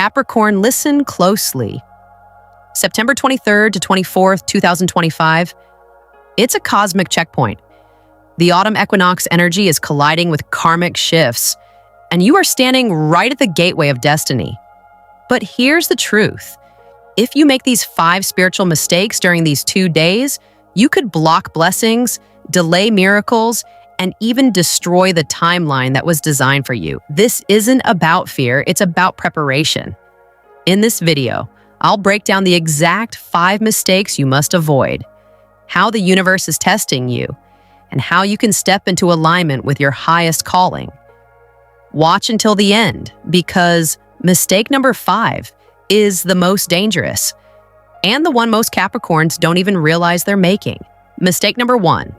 Capricorn, listen closely. September 23rd to 24th, 2025, it's a cosmic checkpoint. The autumn equinox energy is colliding with karmic shifts, and you are standing right at the gateway of destiny. But here's the truth. If you make these 5 spiritual mistakes during these 2 days, you could block blessings, delay miracles, and even destroy the timeline that was designed for you. This isn't about fear, it's about preparation. In this video, I'll break down the exact 5 mistakes you must avoid, how the universe is testing you, and how you can step into alignment with your highest calling. Watch until the end, because mistake number 5 is the most dangerous, and the one most Capricorns don't even realize they're making. Mistake number 1,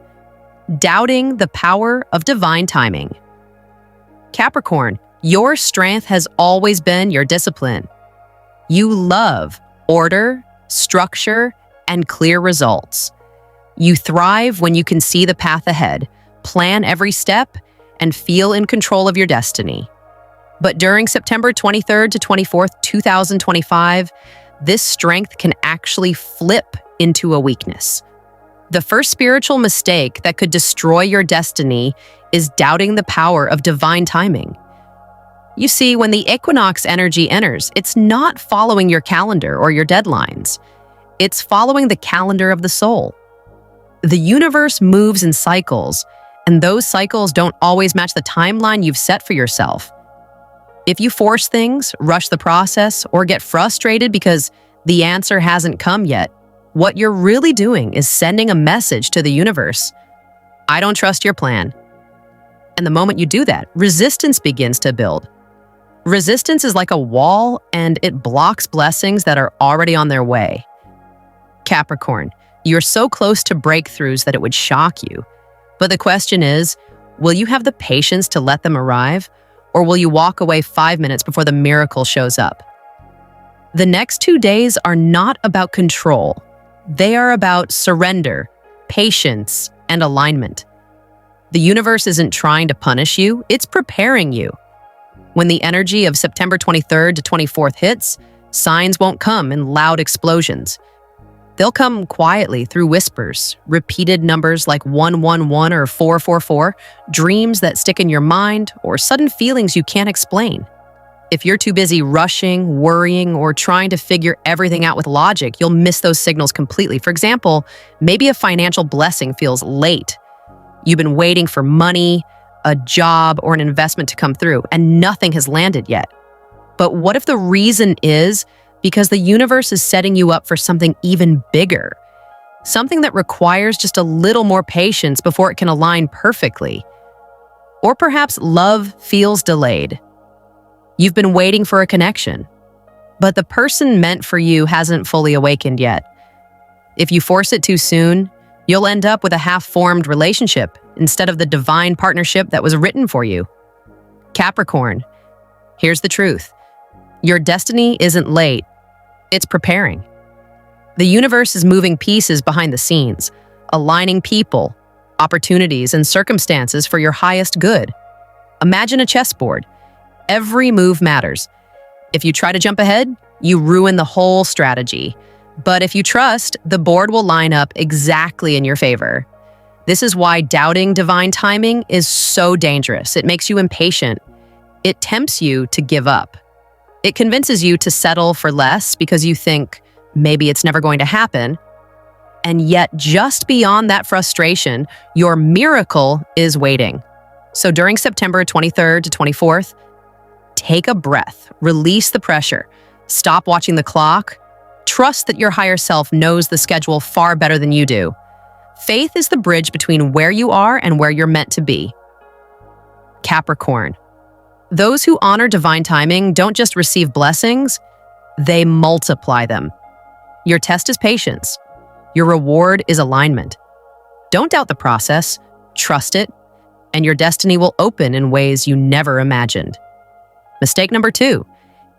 doubting the power of divine timing. Capricorn, your strength has always been your discipline. You love order, structure, and clear results. You thrive when you can see the path ahead, plan every step, and feel in control of your destiny. But during September 23rd to 24th, 2025, this strength can actually flip into a weakness. The first spiritual mistake that could destroy your destiny is doubting the power of divine timing. You see, when the equinox energy enters, it's not following your calendar or your deadlines. It's following the calendar of the soul. The universe moves in cycles, and those cycles don't always match the timeline you've set for yourself. If you force things, rush the process, or get frustrated because the answer hasn't come yet, what you're really doing is sending a message to the universe. I don't trust your plan. And the moment you do that, resistance begins to build. Resistance is like a wall, and it blocks blessings that are already on their way. Capricorn, you're so close to breakthroughs that it would shock you. But the question is, will you have the patience to let them arrive, or will you walk away 5 minutes before the miracle shows up? The next 2 days are not about control. They are about surrender, patience, and alignment. The universe isn't trying to punish you, it's preparing you. When the energy of September 23rd to 24th hits, signs won't come in loud explosions. They'll come quietly through whispers, repeated numbers like 111 or 444, dreams that stick in your mind, or sudden feelings you can't explain. If you're too busy rushing, worrying, or trying to figure everything out with logic, you'll miss those signals completely. For example, maybe a financial blessing feels late. You've been waiting for money, a job, or an investment to come through, and nothing has landed yet. But what if the reason is because the universe is setting you up for something even bigger? Something that requires just a little more patience before it can align perfectly. Or perhaps love feels delayed. You've been waiting for a connection, but the person meant for you hasn't fully awakened yet. If you force it too soon, you'll end up with a half-formed relationship instead of the divine partnership that was written for you. Capricorn, here's the truth. Your destiny isn't late, it's preparing. The universe is moving pieces behind the scenes, aligning people, opportunities, and circumstances for your highest good. Imagine a chessboard. Every move matters. If you try to jump ahead, you ruin the whole strategy. But if you trust, the board will line up exactly in your favor. This is why doubting divine timing is so dangerous. It makes you impatient. It tempts you to give up. It convinces you to settle for less because you think maybe it's never going to happen. And yet, just beyond that frustration, your miracle is waiting. So during September 23rd to 24th, take a breath, release the pressure, stop watching the clock, trust that your higher self knows the schedule far better than you do. Faith is the bridge between where you are and where you're meant to be. Capricorn, those who honor divine timing don't just receive blessings, they multiply them. Your test is patience. Your reward is alignment. Don't doubt the process, trust it, and your destiny will open in ways you never imagined. Mistake number 2,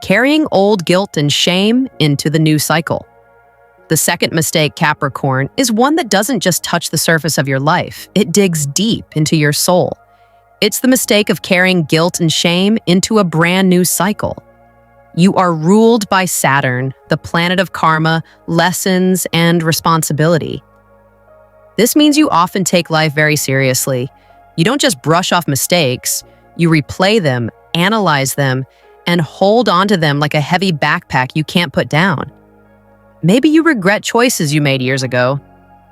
carrying old guilt and shame into the new cycle. The second mistake, Capricorn, is one that doesn't just touch the surface of your life. It digs deep into your soul. It's the mistake of carrying guilt and shame into a brand new cycle. You are ruled by Saturn, the planet of karma, lessons, and responsibility. This means you often take life very seriously. You don't just brush off mistakes, you replay them, analyze them, and hold onto them like a heavy backpack you can't put down. Maybe you regret choices you made years ago.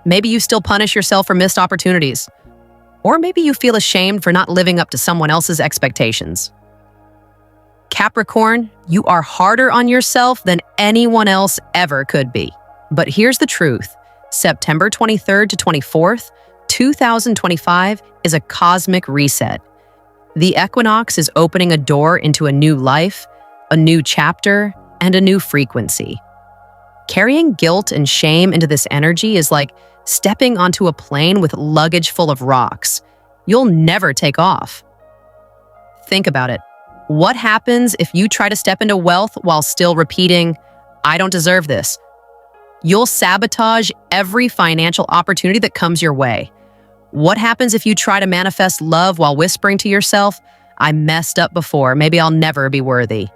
Maybe you still punish yourself for missed opportunities. Or maybe you feel ashamed for not living up to someone else's expectations. Capricorn, you are harder on yourself than anyone else ever could be. But here's the truth. September 23rd to 24th, 2025 is a cosmic reset. The equinox is opening a door into a new life, a new chapter, and a new frequency. Carrying guilt and shame into this energy is like stepping onto a plane with luggage full of rocks. You'll never take off. Think about it. What happens if you try to step into wealth while still repeating, "I don't deserve this"? You'll sabotage every financial opportunity that comes your way. What happens if you try to manifest love while whispering to yourself, "I messed up before, maybe I'll never be worthy"?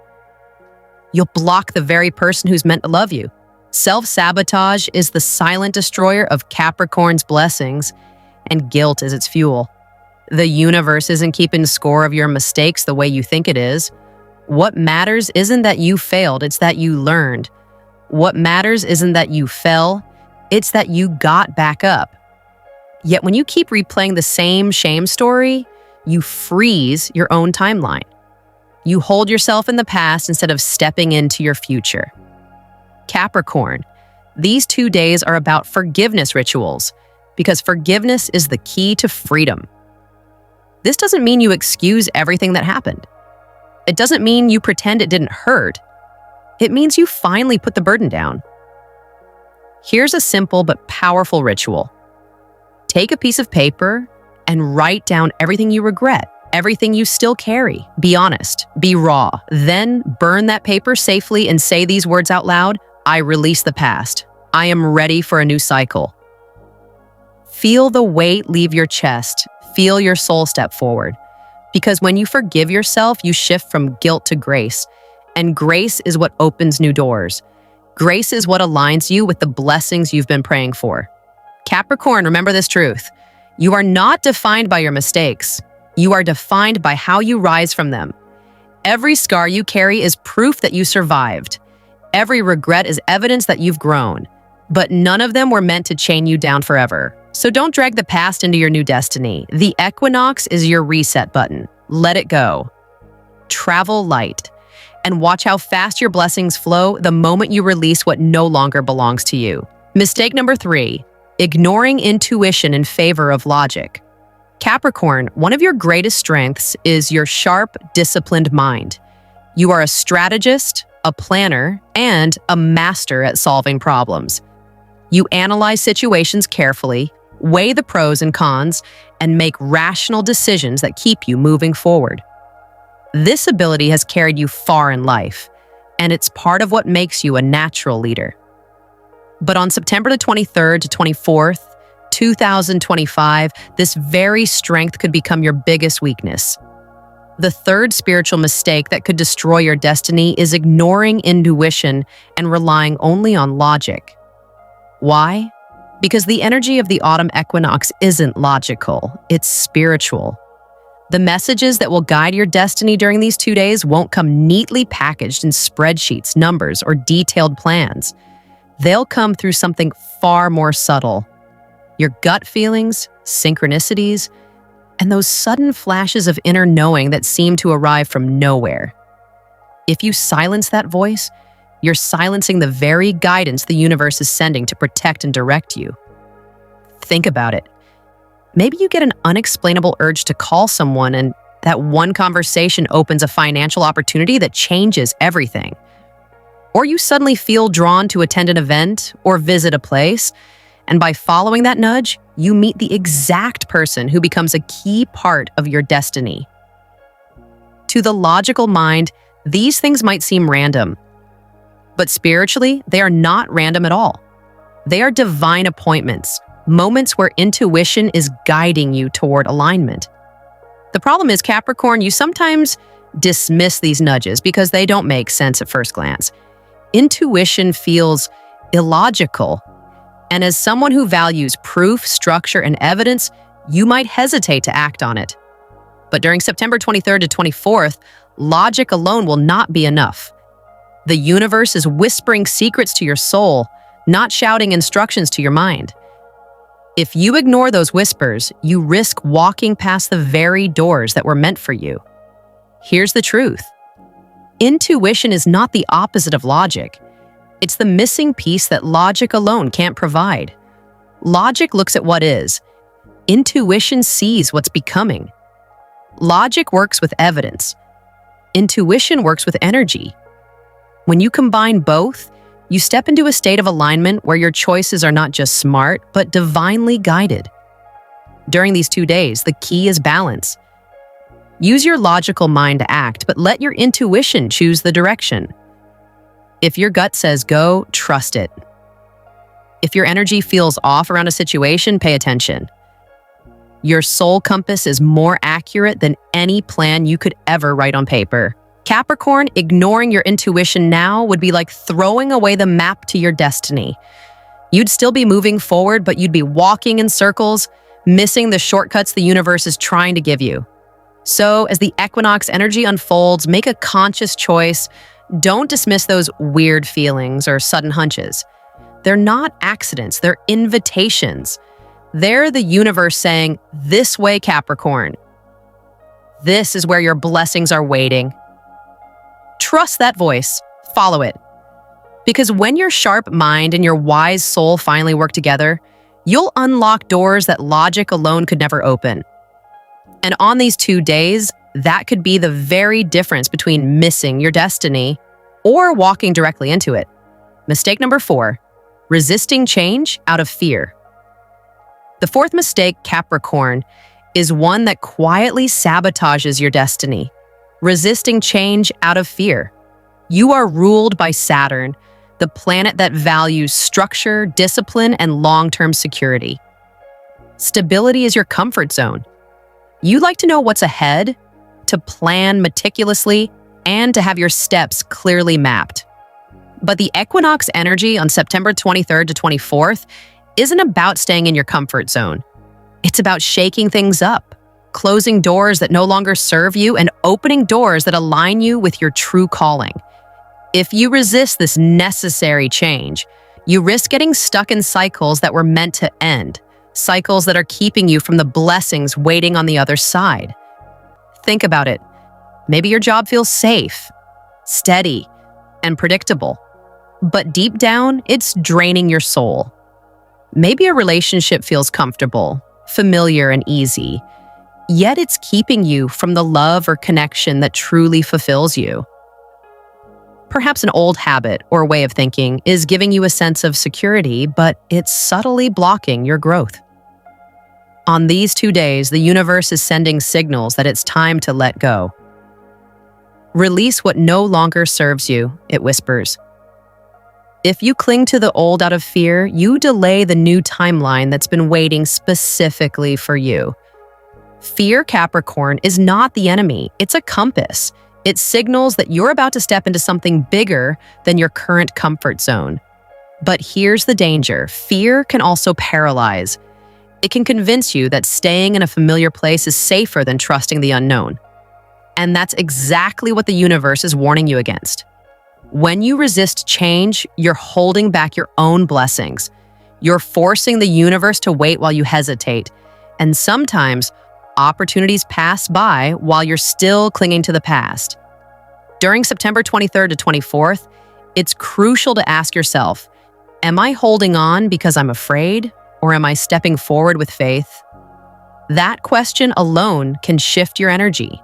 You'll block the very person who's meant to love you. Self-sabotage is the silent destroyer of Capricorn's blessings, and guilt is its fuel. The universe isn't keeping score of your mistakes the way you think it is. What matters isn't that you failed, it's that you learned. What matters isn't that you fell, it's that you got back up. Yet when you keep replaying the same shame story, you freeze your own timeline. You hold yourself in the past instead of stepping into your future. Capricorn, these 2 days are about forgiveness rituals, because forgiveness is the key to freedom. This doesn't mean you excuse everything that happened. It doesn't mean you pretend it didn't hurt. It means you finally put the burden down. Here's a simple but powerful ritual. Take a piece of paper and write down everything you regret, everything you still carry. Be honest, be raw. Then burn that paper safely and say these words out loud. "I release the past. I am ready for a new cycle." Feel the weight leave your chest. Feel your soul step forward. Because when you forgive yourself, you shift from guilt to grace. And grace is what opens new doors. Grace is what aligns you with the blessings you've been praying for. Capricorn, remember this truth. You are not defined by your mistakes. You are defined by how you rise from them. Every scar you carry is proof that you survived. Every regret is evidence that you've grown. But none of them were meant to chain you down forever. So don't drag the past into your new destiny. The equinox is your reset button. Let it go. Travel light. And watch how fast your blessings flow the moment you release what no longer belongs to you. Mistake number 3, ignoring intuition in favor of logic. Capricorn, one of your greatest strengths is your sharp, disciplined mind. You are a strategist, a planner, and a master at solving problems. You analyze situations carefully, weigh the pros and cons, and make rational decisions that keep you moving forward. This ability has carried you far in life, and it's part of what makes you a natural leader. But on September the 23rd to 24th, 2025, this very strength could become your biggest weakness. The third spiritual mistake that could destroy your destiny is ignoring intuition and relying only on logic. Why? Because the energy of the autumn equinox isn't logical, it's spiritual. The messages that will guide your destiny during these 2 days won't come neatly packaged in spreadsheets, numbers, or detailed plans. They'll come through something far more subtle. Your gut feelings, synchronicities, and those sudden flashes of inner knowing that seem to arrive from nowhere. If you silence that voice, you're silencing the very guidance the universe is sending to protect and direct you. Think about it. Maybe you get an unexplainable urge to call someone, and that one conversation opens a financial opportunity that changes everything. Or you suddenly feel drawn to attend an event or visit a place, and by following that nudge, you meet the exact person who becomes a key part of your destiny. To the logical mind, these things might seem random, but spiritually, they are not random at all. They are divine appointments, moments where intuition is guiding you toward alignment. The problem is, Capricorn, you sometimes dismiss these nudges because they don't make sense at first glance. Intuition feels illogical, and as someone who values proof, structure, and evidence, you might hesitate to act on it. But during September 23rd to 24th, logic alone will not be enough. The universe is whispering secrets to your soul, not shouting instructions to your mind. If you ignore those whispers, you risk walking past the very doors that were meant for you. Here's the truth. Intuition is not the opposite of logic. It's the missing piece that logic alone can't provide. Logic looks at what is. Intuition sees what's becoming. Logic works with evidence. Intuition works with energy. When you combine both, you step into a state of alignment where your choices are not just smart, but divinely guided. During these 2 days, the key is balance. Use your logical mind to act, but let your intuition choose the direction. If your gut says go, trust it. If your energy feels off around a situation, pay attention. Your soul compass is more accurate than any plan you could ever write on paper. Capricorn, ignoring your intuition now would be like throwing away the map to your destiny. You'd still be moving forward, but you'd be walking in circles, missing the shortcuts the universe is trying to give you. So, as the equinox energy unfolds, make a conscious choice. Don't dismiss those weird feelings or sudden hunches. They're not accidents, they're invitations. They're the universe saying, "This way, Capricorn. This is where your blessings are waiting." Trust that voice. Follow it. Because when your sharp mind and your wise soul finally work together, you'll unlock doors that logic alone could never open. And on these 2 days, that could be the very difference between missing your destiny or walking directly into it. Mistake number 4, resisting change out of fear. The 4th mistake, Capricorn, is one that quietly sabotages your destiny. Resisting change out of fear. You are ruled by Saturn, the planet that values structure, discipline, and long-term security. Stability is your comfort zone. You like to know what's ahead, to plan meticulously, and to have your steps clearly mapped. But the equinox energy on September 23rd to 24th isn't about staying in your comfort zone. It's about shaking things up, closing doors that no longer serve you, and opening doors that align you with your true calling. If you resist this necessary change, you risk getting stuck in cycles that were meant to end, cycles that are keeping you from the blessings waiting on the other side. Think about it. Maybe your job feels safe, steady, and predictable, but deep down, it's draining your soul. Maybe a relationship feels comfortable, familiar, and easy, yet it's keeping you from the love or connection that truly fulfills you. Perhaps an old habit or way of thinking is giving you a sense of security, but it's subtly blocking your growth. On these 2 days, the universe is sending signals that it's time to let go. Release what no longer serves you, it whispers. If you cling to the old out of fear, you delay the new timeline that's been waiting specifically for you. Fear, Capricorn, is not the enemy. It's a compass. It signals that you're about to step into something bigger than your current comfort zone. But here's the danger. Fear can also paralyze. It can convince you that staying in a familiar place is safer than trusting the unknown. And that's exactly what the universe is warning you against. When you resist change, you're holding back your own blessings. You're forcing the universe to wait while you hesitate. And sometimes, opportunities pass by while you're still clinging to the past. During September 23rd to 24th, it's crucial to ask yourself, am I holding on because I'm afraid, or am I stepping forward with faith? That question alone can shift your energy.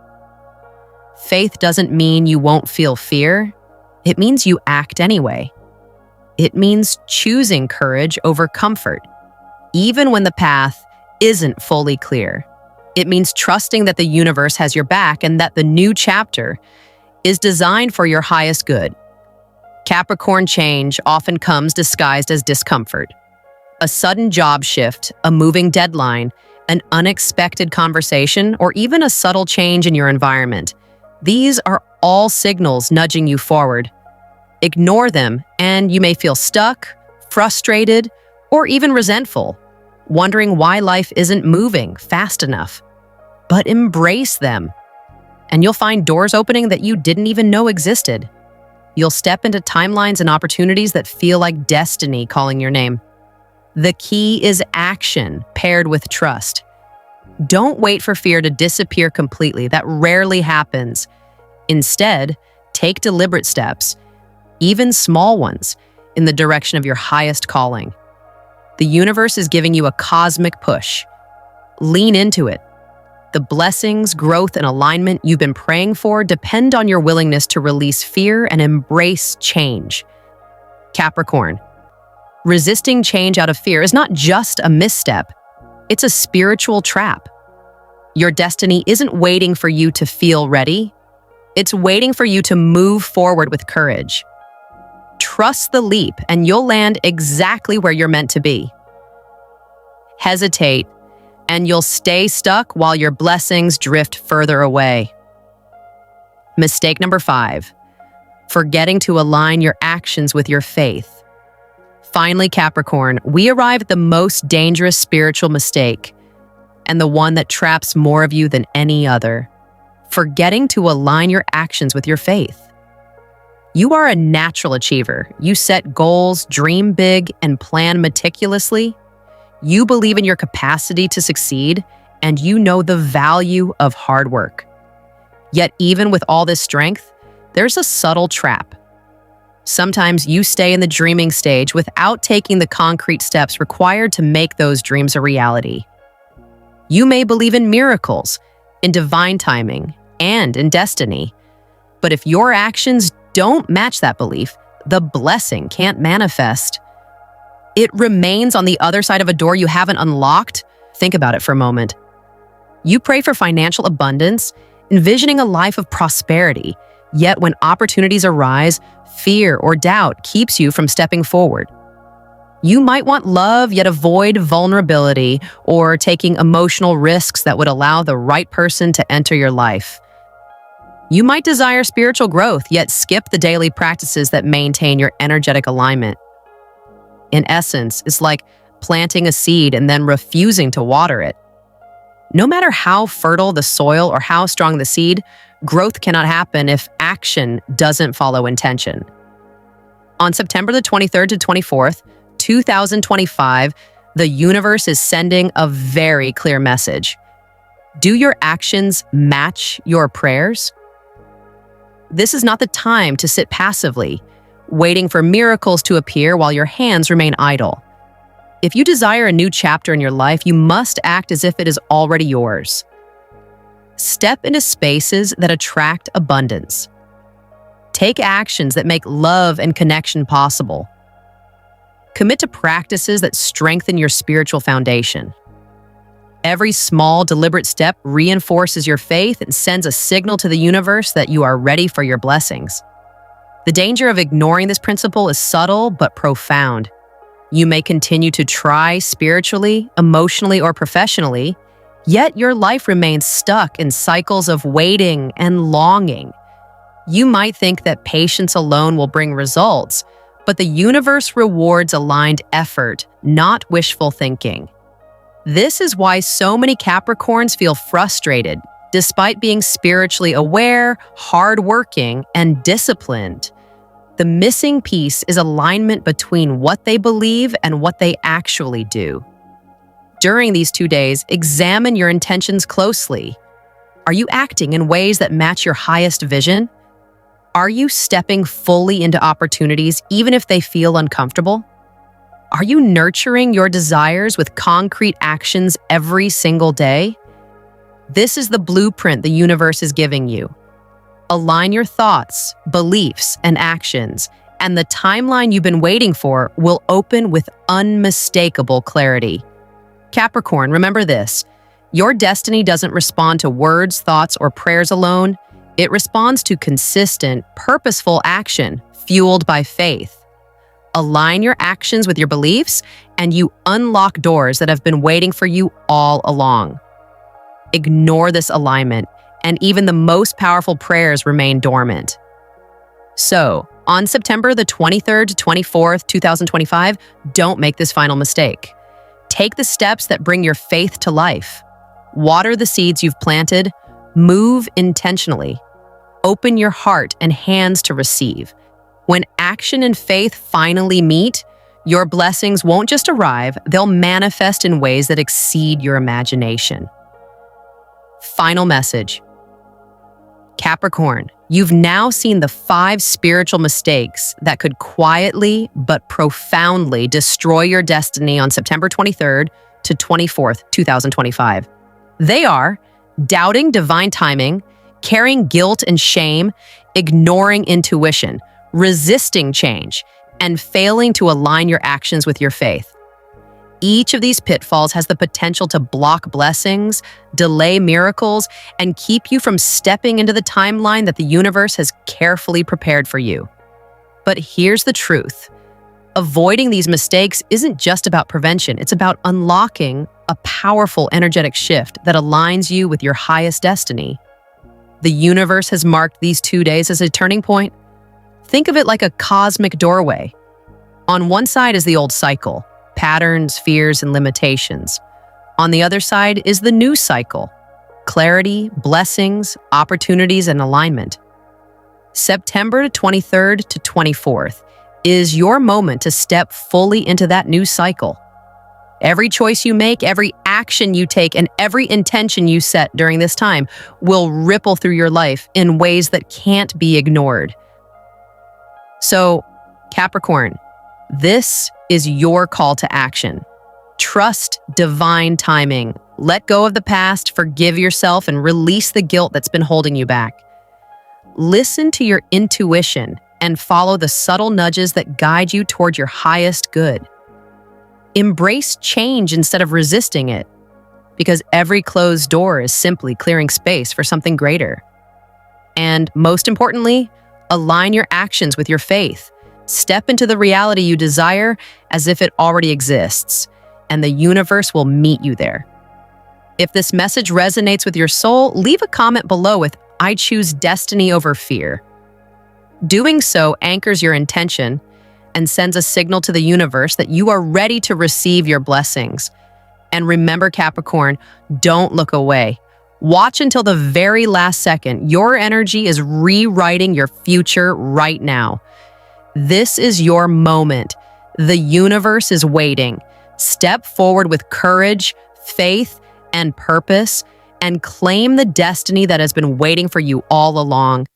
Faith doesn't mean you won't feel fear. It means you act anyway. It means choosing courage over comfort, even when the path isn't fully clear. It means trusting that the universe has your back and that the new chapter is designed for your highest good. Capricorn change often comes disguised as discomfort. A sudden job shift, a moving deadline, an unexpected conversation, or even a subtle change in your environment. These are all signals nudging you forward. Ignore them, and you may feel stuck, frustrated, or even resentful, wondering why life isn't moving fast enough. But embrace them, and you'll find doors opening that you didn't even know existed. You'll step into timelines and opportunities that feel like destiny calling your name. The key is action paired with trust. Don't wait for fear to disappear completely. That rarely happens. Instead, take deliberate steps, even small ones, in the direction of your highest calling. The universe is giving you a cosmic push. Lean into it. The blessings, growth, and alignment you've been praying for depend on your willingness to release fear and embrace change. Capricorn, resisting change out of fear is not just a misstep, it's a spiritual trap. Your destiny isn't waiting for you to feel ready, it's waiting for you to move forward with courage. Trust the leap, and you'll land exactly where you're meant to be. Hesitate, and you'll stay stuck while your blessings drift further away. Mistake number 5, forgetting to align your actions with your faith. Finally, Capricorn, we arrive at the most dangerous spiritual mistake, and the one that traps more of you than any other: forgetting to align your actions with your faith. You are a natural achiever. You set goals, dream big, and plan meticulously. You believe in your capacity to succeed, and you know the value of hard work. Yet even with all this strength, there's a subtle trap. Sometimes you stay in the dreaming stage without taking the concrete steps required to make those dreams a reality. You may believe in miracles, in divine timing, and in destiny. But if your actions don't match that belief, the blessing can't manifest. It remains on the other side of a door you haven't unlocked. Think about it for a moment. You pray for financial abundance, envisioning a life of prosperity, yet when opportunities arise, fear or doubt keeps you from stepping forward. You might want love, yet avoid vulnerability or taking emotional risks that would allow the right person to enter your life. You might desire spiritual growth, yet skip the daily practices that maintain your energetic alignment. In essence, it's like planting a seed and then refusing to water it. No matter how fertile the soil or how strong the seed, growth cannot happen if action doesn't follow intention. On September the 23rd to 24th, 2025, the universe is sending a very clear message. Do your actions match your prayers? This is not the time to sit passively, waiting for miracles to appear while your hands remain idle. If you desire a new chapter in your life, you must act as if it is already yours. Step into spaces that attract abundance. Take actions that make love and connection possible. Commit to practices that strengthen your spiritual foundation. Every small, deliberate step reinforces your faith and sends a signal to the universe that you are ready for your blessings. The danger of ignoring this principle is subtle but profound. You may continue to try spiritually, emotionally, or professionally, yet your life remains stuck in cycles of waiting and longing. You might think that patience alone will bring results, but the universe rewards aligned effort, not wishful thinking. This is why so many Capricorns feel frustrated, despite being spiritually aware, hardworking, and disciplined. The missing piece is alignment between what they believe and what they actually do. During these 2 days, examine your intentions closely. Are you acting in ways that match your highest vision? Are you stepping fully into opportunities even if they feel uncomfortable? Are you nurturing your desires with concrete actions every single day? This is the blueprint the universe is giving you. Align your thoughts, beliefs, and actions, and the timeline you've been waiting for will open with unmistakable clarity. Capricorn, remember this: your destiny doesn't respond to words, thoughts, or prayers alone. It responds to consistent, purposeful action fueled by faith. Align your actions with your beliefs, and you unlock doors that have been waiting for you all along. Ignore this alignment, and even the most powerful prayers remain dormant. So, on September the 23rd to 24th, 2025, don't make this final mistake. Take the steps that bring your faith to life. Water the seeds you've planted. Move intentionally. Open your heart and hands to receive. When action and faith finally meet, your blessings won't just arrive, they'll manifest in ways that exceed your imagination. Final message. Capricorn, you've now seen the 5 spiritual mistakes that could quietly but profoundly destroy your destiny on September 23rd to 24th, 2025. They are doubting divine timing, carrying guilt and shame, ignoring intuition, resisting change, and failing to align your actions with your faith. Each of these pitfalls has the potential to block blessings, delay miracles, and keep you from stepping into the timeline that the universe has carefully prepared for you. But here's the truth. Avoiding these mistakes isn't just about prevention, it's about unlocking a powerful energetic shift that aligns you with your highest destiny. The universe has marked these 2 days as a turning point. Think of it like a cosmic doorway. On one side is the old cycle, patterns, fears, and limitations. On the other side is the new cycle, clarity, blessings, opportunities, and alignment. September 23rd to 24th is your moment to step fully into that new cycle. Every choice you make, every action you take, and every intention you set during this time will ripple through your life in ways that can't be ignored. So, Capricorn, this is your call to action. Trust divine timing. Let go of the past, forgive yourself, and release the guilt that's been holding you back. Listen to your intuition and follow the subtle nudges that guide you toward your highest good. Embrace change instead of resisting it, because every closed door is simply clearing space for something greater. And most importantly, align your actions with your faith. Step into the reality you desire as if it already exists, and the universe will meet you there. If this message resonates with your soul, leave a comment below with "I choose destiny over fear." Doing so anchors your intention and sends a signal to the universe that you are ready to receive your blessings. And remember, Capricorn, don't look away. Watch until the very last second. Your energy is rewriting your future right now. This is your moment. The universe is waiting. Step forward with courage, faith, and purpose, and claim the destiny that has been waiting for you all along.